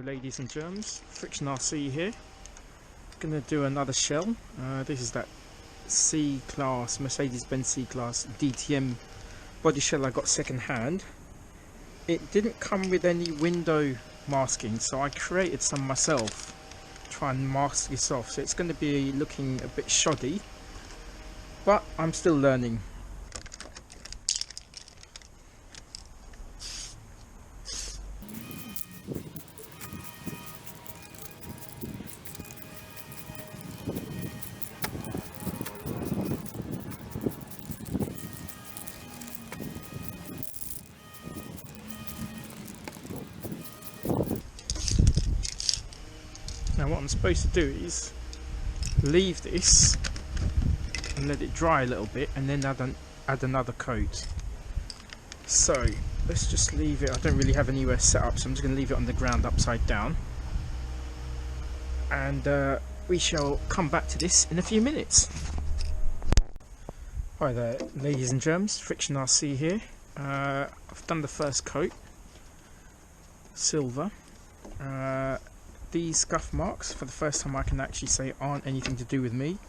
ladies and germs, Friction RC here. Gonna do another shell. This is that C Class, Mercedes Benz C Class DTM body shell I got second hand. It didn't come with any window masking, so I created some myself. Try and mask this off, so it's going to be looking a bit shoddy, but I'm still learning. Now what I'm supposed to do is leave this and let it dry a little bit, and then add another coat. So let's just leave it. I don't really have anywhere set up, so I'm just going to leave it on the ground upside down, and we shall come back to this in a few minutes. Hi there ladies and germs, Friction RC here. I've done the first coat, silver. These scuff marks, for the first time I can actually say, aren't anything to do with me.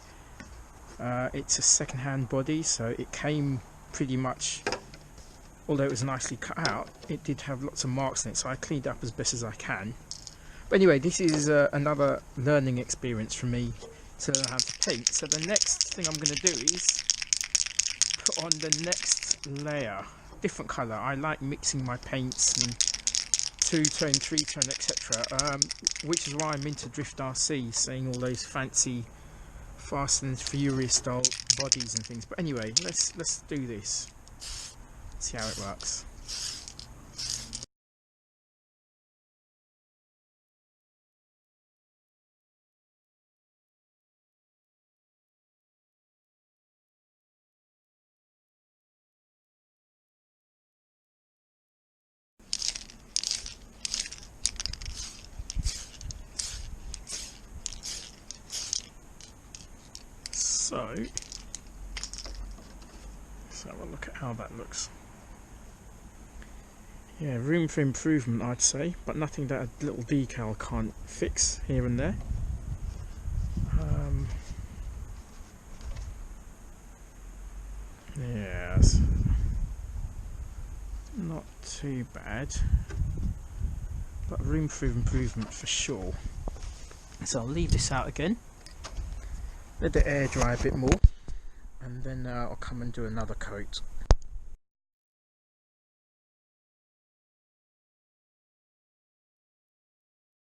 It's a second-hand body, so it came pretty much, although it was nicely cut out, it did have lots of marks in it, so I cleaned up as best as I can. But anyway, this is another learning experience for me to learn how to paint. So the next thing I'm going to do is put on the next layer, different colour. I like mixing my paints and two-tone, three-tone, etc. Which is why I'm into Drift RC, seeing all those fancy Fast and Furious style bodies and things. But anyway, let's do this. See how it works. So, let's have a look at how that looks. Yeah, room for improvement I'd say, but nothing that a little decal can't fix here and there. Yeah, not too bad, but room for improvement for sure. So I'll leave this out again, let the air dry a bit more, and then I'll come and do another coat.